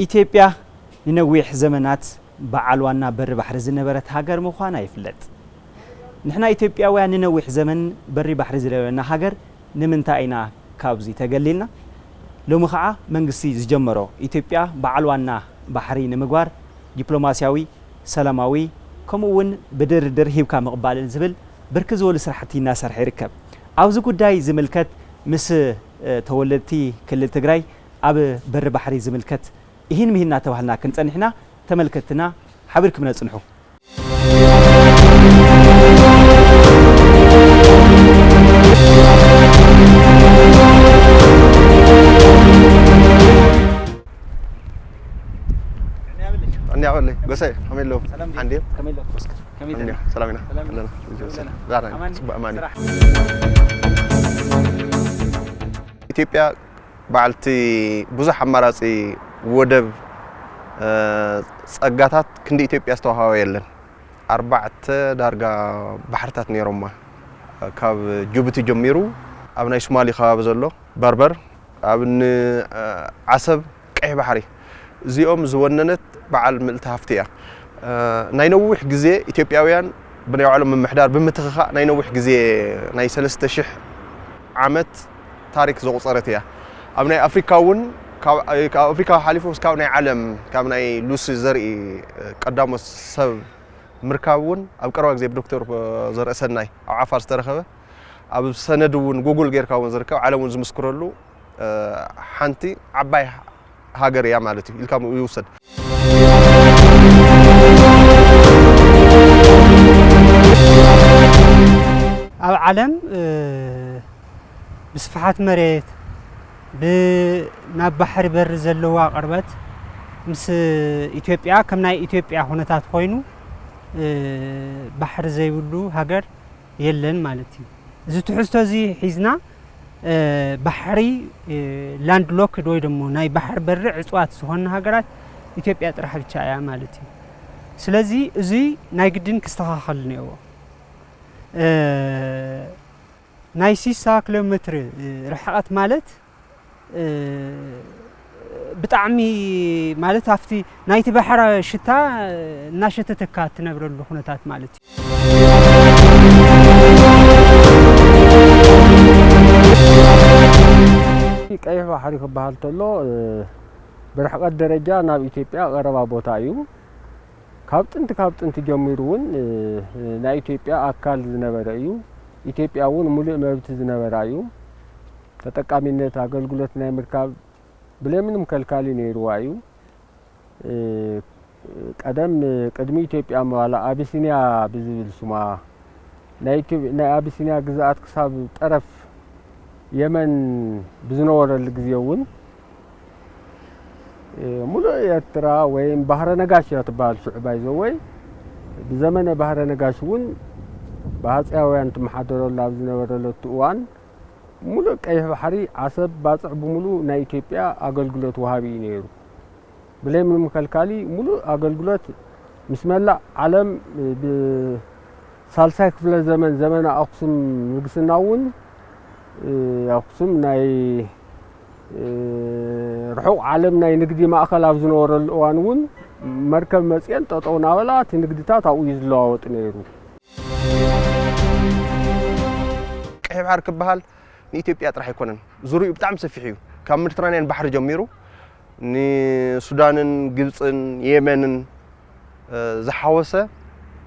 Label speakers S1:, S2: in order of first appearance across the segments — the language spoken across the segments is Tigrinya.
S1: ኢትዮጵያ ንነዊሕ ዘመናት በዓልዋና በር ባሕሪ ዝነበረት ሃገር ምዃና ይፍለጥ ንሕና ኢትዮጵያውያን ንነዊሕ ዘመን በሪ ባሕሪ ዝነበረና ሃገር ንምንታይ ኢና ካብዚ ተገሊልና ሎሚ ኸዓ መንግስቲ ዝጀመሮ ኢትዮጵያ በዓልዋና ባሕሪ ንምግባር ዲፕሎማስያዊ ሰላማዊ ከምኡውን ብድርድር ሂብካ ምቕባልን ዝብል ብርክ ዝበሉ ስራሕቲ እናሰርሐ ይርከብ ኣብዚ ጉዳይ ዝምልከት ምስ ተወለድቲ ክልል ትግራይ ኣብ በር ባሕሪ ዝምልከት ይህን ምህና ተባህልና ክንጸንሕና ተመልከትና ሓቢርኩም ነጽንሑ
S2: أني أقول لك قصي كمل له عندي
S1: كمل له كمل له
S2: سلامنا لنا زارنا صبح أماني إثيوبيا بعلتي بزح مراسي ودب صقاتات كندي إثيوبيا استوها يلن 4 دارجة بحرتات نيروما كاب جوبتي جميرو أبناء شمالي خاب زلو بربر أبن عصب كأي بحري زيوم زوننت بعل ملتهفتيا ناينوح جزء إثيوبياويان بني عالم من محدار بمتخخاء ناينوح جزء ناي 3 عامت تاريخ زوصرتيا أبناء أفريقاون أفريقيا حليفو سكاوناي عالم كابناي لوسي زرقي قدام السب مركاون أب قروا جزء بدكتور زرق سناي أو عفار استرخبه أب سندون جوجل غير كاون زركاو عالمون زمسكرلو حنتي عباي هاجر يا مالتي الكام يوصل
S3: العالم بصفحات مريت بناب بحر بر زلوا قربت مس إثيوبيا كمناي إثيوبيا هونتات خوينو بحر زيولو هاجر يلن مالتي زي تحسو زي حيزنا بحري لاند لوك دوي دمو ناي بحر بر عصوات سهون هاجرات إثيوبيا طرح ብቻ ያ ማለት ስለዚህ እዚ ናይ ግድን ክስተኻኸል ነይዎ ናይ 60 ኪሎ ሜትር ርሕቀት ማለት ብጣዕሚ ማለት አፍቲ ናይቲ ባሕር ሽታ እናሸተተካ ትነብረሉ ሁነታት ማለት
S4: ቀይ ባሕሪ ክባሃል ተሎ برحقات درجة ناب إثيوبيا قربا بوتايو ካብ ጥንት ጀሚሩን ናይ ኢትዮጵያ አካል ዝነበረዩ ኢትዮጵያውን ሙሉእ መብት ዝነበራዩ ተጠቃሚነት አገልግሎት ናይ ምርካብ ብለምንም ከልካሊ ነይሩዋዩ ቀደም ቅድሚ ኢትዮጵያ ማላ አቢሲኒያ ብዝብል ሱማ ናይ አቢሲኒያ ግዛት ክሳብ ጠረፍ የመን ብዝነበረሉ ግዚያውን ሙሉ ኤርትራ ወይም ባህረ ነጋሽ ያተባል ሱዕባይ ዘወይ በዘመነ ባህረ ነጋሽውን ባጽያውያን ተመሐደረሉ ኣብ ዝነበረሉ እዋን ሙሉ ቀይ ባሕሪ ዓሰብ ባጽዕ ብሙሉ ናይ ኢትዮጵያ አገልግሎት ወሃቢ ነይሩ ብለምንም ከልካሊ ሙሉ አገልግሎት ምስመላ ዓለም ሳልሳይ ክፍለ ዘመን አክሱም ንግስናውን አክሱም ናይ رحو عالمنا ينقدي ما أخل أفزنور الأوانون مركب مسيان تطونا ولا تنقدي تاو يزلاوت نيرو كيف عارك بحال إثيوبيا راح يكونن زوري بتاعم سفيحيو كم مترانين بحر جميرو ني السودان جبصن يمن زحوسه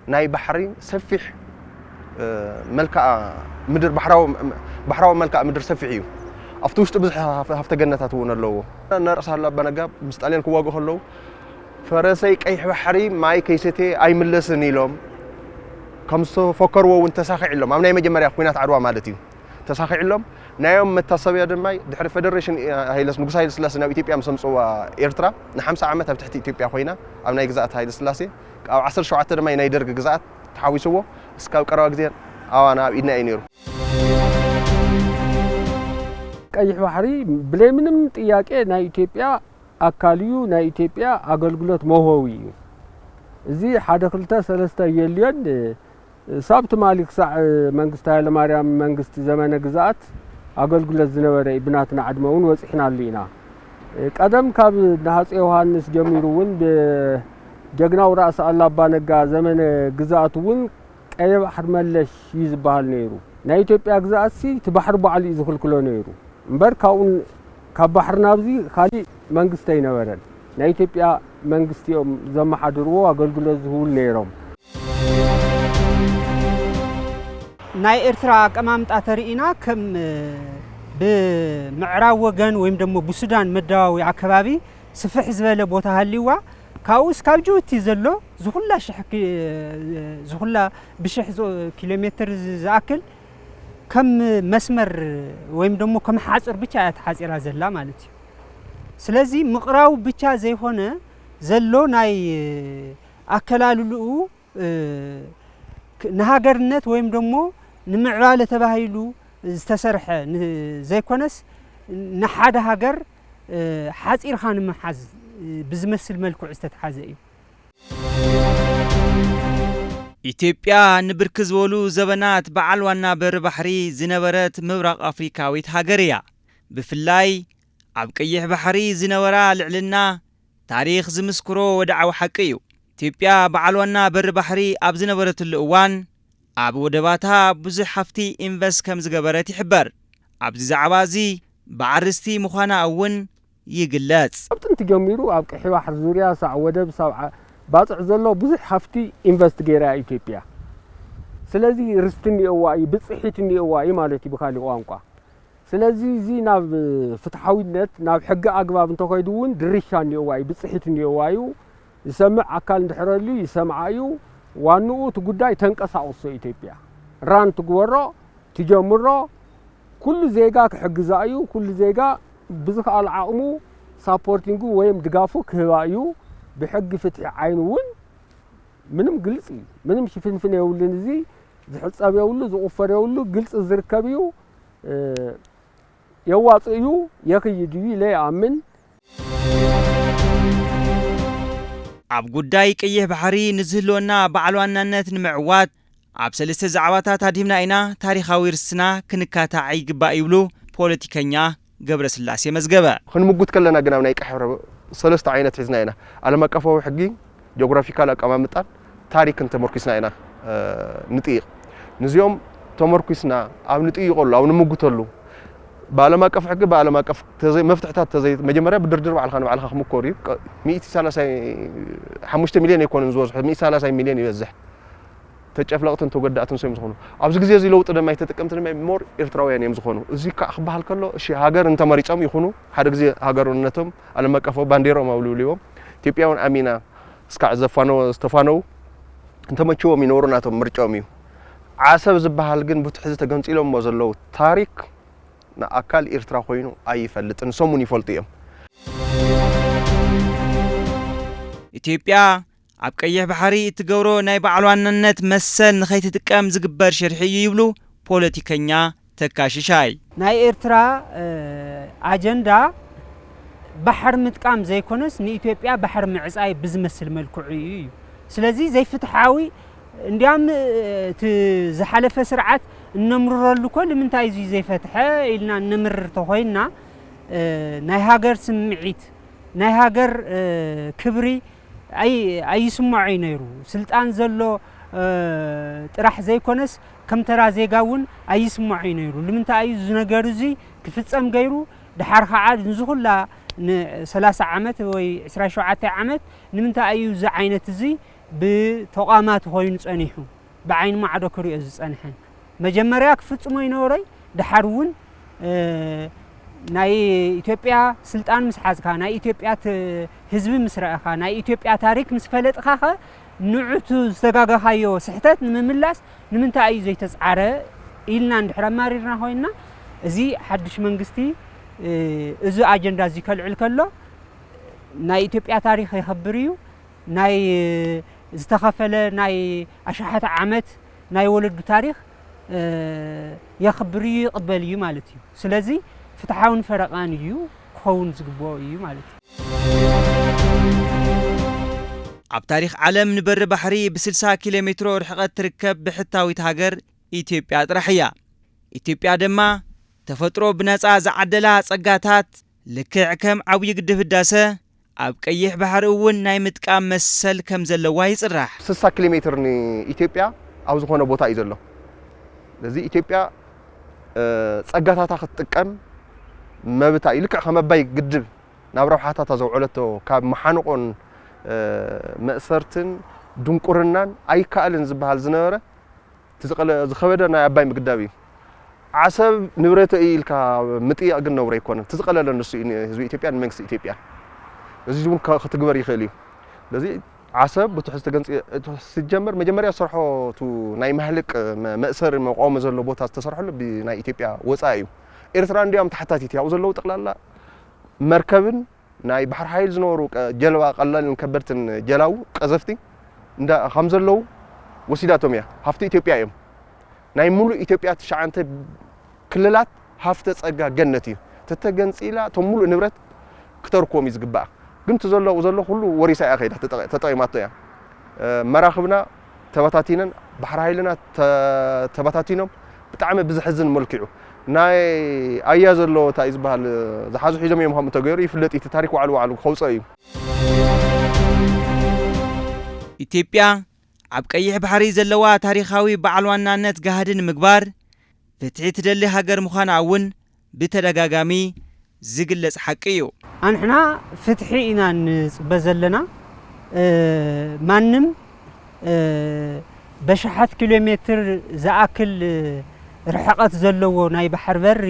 S4: ناي بحري سفيح ملكا مدر بحراو ملكا مدر سفيحيو أفتوش تبزح هفت جنتات ونلو نرأس هلا بنجاب مستعلين كواجه هلو فرسيك أي بحري معي كيستي أي ملسني لهم كم سو فكروا وانت ساخي علم أنا يوم جمرة أخوينات عروة مالتي تساخي علم نايم متصبي هذا ماي دحر فدريشن هاي لس نقص هاي السلاسة نبي إثيوبيا مسمسوا إيرترا نحمس عامة بتحت إثيوبيا أخوينا أنا يجزات هاي السلاسة أو 10 شعات ما ينادر جزات تحاول سوا سكاو كراك زين أو أنا إدنا إنيرو ቀይ ባሕሪ ብለምንም ጥያቄ ናይ ኢትዮጵያ አካልዩ ናይ ኢትዮጵያ አገልግሎት መሆዊ እዚ 1-2-3 የልየን ሳብት ማሊክ ሳዕ መንግስት ኃይለ ማርያም መንግስት ዘመነ ግዛት አገልግሎት ዝነበረ ኢብናትና ዓድመውን ወጽሕና አለና
S5: ቀደም ካብ ናሃጽ ዮሐንስ ጀሚሩውን በጀግናው ራስ አላባ ነጋ ዘመነ ግዛቱውን ቀይ ባህር መለሽ ይዝባል ነይሩ ናይ ኢትዮጵያ ግዛት ሲ ተባህር ባዕሊ ዝኽልክሎ ነይሩ እምበር ካውን ካብ ባህር ናብዚ ካሊ መንግስት አይነበረን ናይ ኢትዮጵያ መንግስቲኦም ዘመሓድርዎ አገልግሎት ዝውል ነይሮም
S3: ናይ ኤርትራ አቀማምጣ ተሪኢና ከም ብምዕራብ ወገን ወይም ደግሞ በሱዳን መዳዋዊ አካባቢ ስፍሕ ዝበለ ቦታ ሃሊዋ ካውስ ካብ ጅቡቲ ዘሎ ዝኹላ ብሽሕ ኪሎሜትር ዝኣክል ከም መስመር ወይም ደግሞ ከም ሓጽር ብቻ ተሓጺራ ዘላ ማለት እዩ ስለዚ ምቕራው ብቻ ዘይሆነ ዘሎ ናይ አከላልልኡ ንሃገርነት ወይም ደግሞ ንምዕባለ ተባሂሉ ዝተሰርሐ ዘይኮነስ ንሓደ ሃገር ሓጺርኻ ንምሓዝ ብዝመስል መልክዕ ዝተተሓዘ እዩ
S1: ኢትዮጵያ ንብርክ ዝበሉ ዘበናት በዓል ዋና በር ባሕሪ ዝነበረት ምብራቕ አፍሪካዊት ሃገር እያ ብፍላይ ኣብ ቀይሕ ባሕሪ ዝነበራ ልዕልና ታሪኽ ዝምስክሮ ወድዓዊ ሓቂ እዩ ኢትዮጵያ በዓል ዋና በር ባሕሪ ኣብ ዝነበረትሉ እዋን ኣብ ወደባታ ብዙሕ ሃፍቲ ኢንቨስት ከም ዝገበረት ይሕበር ኣብዚ ዛዕባ እዚ ባዕርስቲ ምዃና እውን ይግለጽ
S5: ኣብ ጥንቲ ጀሚሩ ኣብ ቀይሕ ባሕሪ ዙርያ ሳዕ ወደብ ሳብዓ ባጽዕ ዘሎ ብዙሕ ሃፍቲ ኢንቨስት ገይራ ኢትዮጵያ ስለዚ ርስትኒ እዋይ ብጽሒትኒ እዋይ ማለት ይብኻሊ ቋንቋ ስለዚ እዚ ናብ ፍትሓዊነት ናብ ሕጊ ኣግባብ እንተኮይዱውን ድርሻኒ እዋይ ብጽሒትኒ እዋዩ ይሰምዕ አካል እንድሕረሉ ይሰምዓዩ ዋንኡ ትጉዳይ ተንቀሳቅሶ ኢትዮጵያ ራን ትግበሮ ትጀምሮ ኩሉ ዜጋ ክሕግዛዩ ኩሉ ዜጋ ብዝኻል ዓቕሙ ሳፖርቲንጉ ወይም ድጋፉ ክህባዩ بحق فتح عينون منم قلصي منم شفنفن يولن زي زحصاب يولو زغفر يولو قلص الزركبيو يواصيو يخيدوي لا يامن
S1: ኣብ ጉዳይ ቀይሕ ባሕሪ ንዝህልወና ባዕልዋናነት ንምዕዋት ኣብ ሰለስተ ዛዕባታት ኣዲምና ኢና ታሪኻዊ ርስና ክንካታዕ ይግባእ ይብሉ ፖለቲከኛ ገብረስላሴ መዝገበ
S4: ክንምጉት ከለና ግን ኣብ ናይ ቀይሕ ሰለስተ ዓይነት ሒዝና ኢና ዓለም አቀፋዊ ሕጊ ጂኦግራፊካል አቀማምጣን ታሪክን ተመርኩስና ኢና ንጥይቅ ንዚኦም ተመርኩስና ኣብ ንጥይቀሉ ኣብ ንምጉተሉ بعلم أقف حق بعلم أقف تزي مفتحات تزي مجمرة بدردر على خان على خم كوري 135 مليون يكون نزوج 130 مليون يوزح تجف لقطة أنتو قدأت نسوي مزخونو أبز جزء زي لو تدا ما يتتكلم تدا ما مور إرتراويان يمزخونو زي كأخبار هالكلو شيء هاجر أنت مريض يخونو هذا جزء هاجر ونتهم على ما كفوا بانديرو ما ولوليهم تبيعون أمينة سكع زفانو استفانو أنت ما تشوف مينورو ناتهم مريض أميو عصب زبهالجن بتحزت جنس إلهم مازلوا تاريخ نا أكل إرترا خوينو أي فلت نسموني فلتيهم.
S1: إثيوبيا عبقيه بحري تجورو نايب علوان النت مسل نخيت تكام زجبر شرحي يبلو بوليتيكنيا تكاششاي.
S3: ناي إرترا أجندة بحر متكام زي كونس ني إثيوبيا بحر معزاي بزمسل ملكوعي. سلازي زي فتحاوي انديام تزحلف سرعات نمرر له كل من تايزي زي فتحه إلنا نمر تخوينا ناي هاجر سمعيت ناي هاجر كبري أي سمعي نيرو سلطان زلو راح زي كونس كم ترى زي جاون أي سمعي نيرو لمن تايز نجارزي كفتسام غيرو دحر عاد نزول لا 3 عامات وي 10 عامات لمن تايز عينت زي بتقامات هوين صنيحو بعين ما عاد كوري صنحن مجمريا كفصمو ينوري دحرون ناي ኢትዮጵያ ስልጣን ምስሓዝካ ናይ ኢትዮጵያ ህዝቢ ምስራእኻ ናይ ኢትዮጵያ ታሪክ ምስፈለጥኻ ንዑቱ ዝተጋጋኻዮ ስሕተት ንምምላስ ንምንታይ እዩ ዘይተጻዕረ ኢልና እንድሕር ማሪርና ሆይና እዚ ሓድሽ መንግስቲ እዚ ኣጀንዳ እዚ ከልዕል ከሎ ናይ ኢትዮጵያ ታሪክ ይኸብር እዩ ናይ ዝተኸፈለ ናይ ኣሽሓተ ዓመት ናይ ወለዱ ታሪክ يخبري قبلي مالتي سلازي فتحاون فرقان يو خون زقبو يو مالتي
S1: عب تاريخ عالم نبر بحري ب60 كيلومتر رحقت تركب بحتاويت هاجر إثيوبيا طرحيا إثيوبيا دما تفطرو بنصا زعدلا صقاتات
S6: ልክዕ ከም ዓብይ ግድብ ህዳሰ ኣብ ቀይሕ ባሕሪ እውን ናይ ምጥቃም መሰል ከም ዘለዋ ይጽራሕ
S4: 60 ኪሎ ሜትር ንኢትዮጵያ ኣብ ዝኾነ ቦታ እዩ ዘሎ ስለዚ ኢትዮጵያ ጸጋታታ ክትጥቀም መብታ ይልክዕ ከም ኣባይ ግድብ ናብ ረብሓታታ ዘውዕለቶ ካብ መሓንቆን መእሰርትን ድንቁርናን ኣይከኣልን ዝበሃል ዝነበረ ዝኸበደ ናይ ኣባይ ምግዳብ እዩ ዓሰብ ንብረቱ ኢልካ ምጥያቅ ግን ነውረ ይኮነን ትዝቀለለ ንሱ ህዝቢ ኢትዮጵያ ንመንግስቲ ኢትዮጵያ እዚ እውን ክትግበር ይኽእል እዩ ስለዚ ዓሰብ ብትሕዝቶ ገንፂ ሲጀመር መጀመርያ ሰርሖቱ ናይ ማህልቅ መእሰር መቆም ዘሎ ቦታ ዝተሰርሐሉ ብናይ ኢትዮጵያ ወፃኢ እዩ ኤርትራ እንዲያም ተሓታቲት ያው ዘለው ጠቅላላ መርከብን ናይ ባሕር ኃይል ዝነበሩ ጀልባ ቀላልን ከበድትን ጀላው ቀዘፍቲ እንዳ ከም ዘለው ወሲዳቶም እያ ሃፍቲ ኢትዮጵያ እዮም ናይ ሙሉ ኢትዮጵያ ተሻዓንተ ክልላት ሃፍተ ጸጋ ገነት እዩ ተተገንፂላ ቶም ሙሉ ንብረት ክተርኮም ይዝግባእ ግን ዘሎ ሁሉ ወሪሳ ያ ከይዳ ተጠቂማቶ ያ መራኽብና ተበታቲነን ባሕር ኃይልና ተበታቲኖም ብጣዕሚ ብዝሕዝን መልክዑ ናይ ኣያ ዘሎ ታይ ዝበሃል ዝሓዙ ሒዞም እዮም ከም ተገይሩ ይፍለጥ እቲ ታሪክ ዋዕሉ ከውፀ እዩ
S6: ኢትዮጵያ ኣብ ቀይሕ ባሕሪ ዘለዋ ታሪኻዊ በዓል ዋናነት ጋህድን ምግባር ፍትሒ ትደሊ ሃገር ምዃና እውን ብተደጋጋሚ ዝግለጽ ሓቂ እዩ
S3: አንሕና ፍትሒ ኢና ንጽበ ዘለና ማንም በሽሓት ኪሎ ሜትር ዝኣክል ርሕቀት ዘለዎ ናይ ባሕር በሪ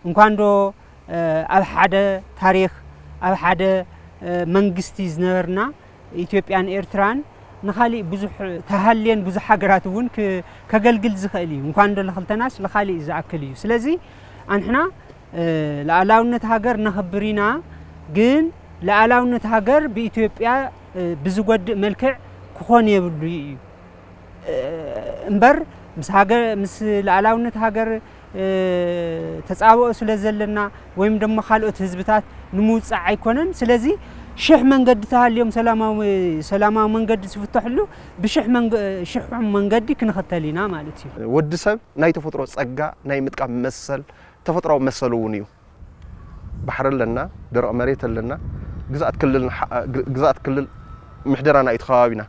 S3: እንኳን ዶ ኣብ ሓደ ታሪኽ ኣብ ሓደ መንግስቲ ዝነበርና ኢትዮጵያን ኤርትራን ንኻሊ ብዙሕ ተሃልየን ብዙሕ ሃገራት እውን ከገልግል ዝኽእል እዩ እንኳን ዶ ለኽልተናስ ለኻሊ ዝኣክል እዩ ስለዚ አንሕና ለዓላውነት ሃገር ነኽብሪና ግን ለዓላውነት ሃገር በኢትዮጵያ ብዝጎድእ መልክዕ ክኾን የብሉ እዩ እምበር ምስ ለዓላውነት ሃገር ተጻብኦ ስለ ዘለና ወይም ደሞ ካልኦት ህዝብታት ንምውጻዕ ኣይኮነን ስለዚ ሽሕ መንገዲ ተሃልዮም ሰላማዊ መንገዲ ዝፍተሕሉ ብሽሕ መንገዲ ክንኸተል ኢና ማለት እዩ
S4: ወዲ ሰብ ናይ ተፈጥሮ ጸጋ ናይ ምጥቃም መሰል ተፈጥሮዊ መሰል እውን እዩ ባሕር ኣለና ደረቕ መሬት ኣለና ግዛኣት ክልል ምሕደራና እዩ ተኸባቢና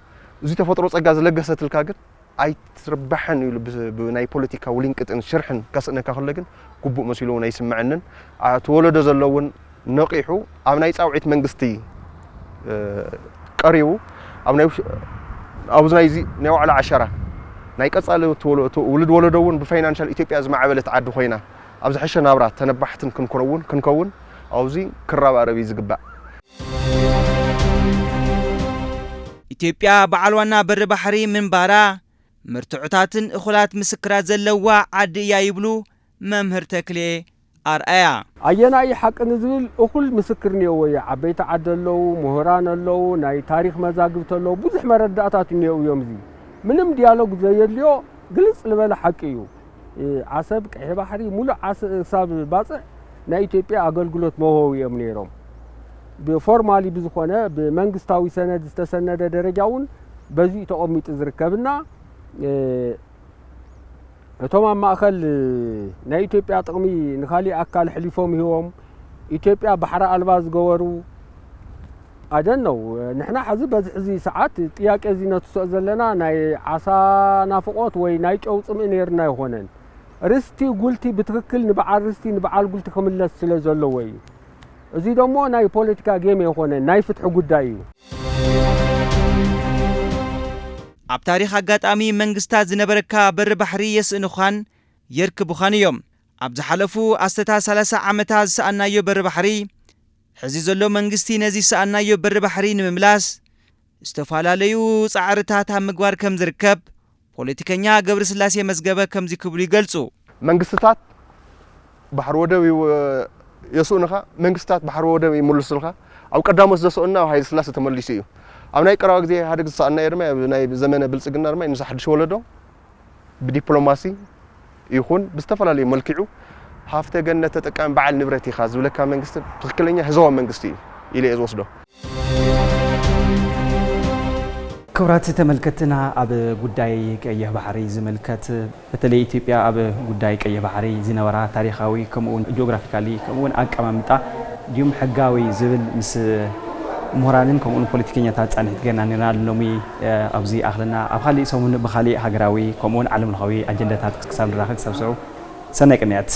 S4: እዚ ተፈጥሮ ጸጋ ዝለገሰትልካ ግን ኣይትርባሕን ኢሉ ብናይ ፖለቲካ ውልንቅጥን ሽርሕን ካስእነካ ከሎ ግን ግቡእ መሲሉ እውን ኣይስምዐንን ተወለዶ ዘለውን ነቂሑ ኣብ ናይ ጻውዒት መንግስቲ ቀሪቡ ኣብ ናይ ዋዕላ ዓሸራ ናይ ቀጻሊ ውልድ ወለዶ እውን ብፋይናንሻል ኢትዮጵያ ዝማዕበለት ዓዲ ኮይና ኣብ ዝሕሸ ናብራ ተነባሕትን ክንከውን ኣብዚ ክረባረብ ዝግባእ
S6: ኢትዮጵያ በዓል ዋና በሪ ባሕሪ ምንባራ ምርትዑታትን እኹላት ምስክራት ዘለዋ ዓዲ እያ ይብሉ መምህር ተክሌ ኣርኣያ
S5: ኣየናይ ሓቂ ንዝብል እኹል ምስክር ነይዎ ዓበይቲ ዓዲ ኣለዉ ምሁራን ኣለዉ ናይ ታሪክ መዛግብቲ ኣለዉ ብዙሕ መረዳእታት እኒአው እዮም እዚ ምንም ዲያሎግ ዘየልዮ ግልጽ ዝበለ ሓቂ እዩ ዓሰብ ቀይሕ ባሕሪ ሙሉእ ዓሰብ ባጽዕ ናይ ኢትዮጵያ ኣገልግሎት መውህቢ እዮም ነይሮም ብፎርማሊ ብዝኾነ ብመንግስታዊ ሰነድ ዝተሰነደ ደረጃ እውን በዚ ተቐሚጡ ዝርከብና እቶም ኣብ ማእኸል ናይ ኢትዮጵያ ጥቕሚ ንኻሊእ ኣካል ሕሊፎም ሂቦም ኢትዮጵያ ባሕሪ ኣልባ ዝገበሩ ኣደነው ንሕና ሕዚ በዚ ሕዚ ሰዓት ጥያቄ እዚ ነትስኦ ዘለና ናይ ዓሳ ናፍቆት ወይ ናይ ጨው ጽምኢ ነርና ይኾነን ርስቲ ጉልቲ ብትክክል ንበዓል ርስቲ ንበዓል ጉልቲ ክምለስ ስለ ዘለዎ እዩ እዚ ደሞ ናይ ፖለቲካ ጌም ይኾነን ናይ ፍትሒ ጉዳይ እዩ
S6: ኣብ ታሪኽ ኣጋጣሚ መንግስታት ዝነበረካ በሪ ባሕሪ የስእንኳን የርክቡኻን እዮም ኣብ ዝሓለፉ 30 ዓመታት ዝሰኣናዮ በሪ ባሕሪ ሕዚ ዘሎ መንግስቲ ነዚ ዝሰኣናዮ በሪ ባሕሪ ንምምላስ ዝተፈላለዩ ጻዕርታት ኣብ ምግባር ከም ዝርከብ ፖለቲከኛ ገብረ ስላሴ መዝገበ ከም ዝክብሉ ይገልጹ
S4: መንግስትታት ባሕሪ ወደብ የስኡንኻ መንግስታት ባሕሪ ወደብ ይምልሱልካ ኣብ ቀዳሞት ዘስኡና ሃይለ ስላሴ ተመሊሱ እዩ ኣብ ናይ ቀረባ ግዜ ሓደ ዝሰኣናዮ ድማ ናይ ዘመነ ብልጽግና ድማ ንሳ ሓድሽ ወለዶ ብዲፕሎማሲ ይኹን ብዝተፈላለዩ መልክዑ ሃፍተ ገነት ተጠቃሚ በዓል ንብረት ኢኻ ዝብለካ መንግስቲ ትክክለኛ ህዝባዊ መንግስቲ እዩ ኢለ ዝወስዶ
S1: ክብራት ተመልከትና ኣብ ጉዳይ ቀይሕ ባሕሪ ዝምልከት በተለይ ኢትዮጵያ ኣብ ጉዳይ ቀይሕ ባሕሪ ዝነበራ ታሪኻዊ ከምኡውን ጂኦግራፊካሊ ከምኡውን ኣቀማምጣ ዲዩም ሕጋዊ ዝብል ምስ ምሁራንን ከምኡውን ፖለቲከኛታት ጻንሒት ገና ነና ሎሚ ኣብዚ ኣኽለና ኣብ ካሊእ ሰሙን ብካሊእ ሃገራዊ ከምኡውን ዓለም ለኻዊ ኣጀንዳታት ክሳብ ንራኸብ ክሳብ ሰናይ ቅንያት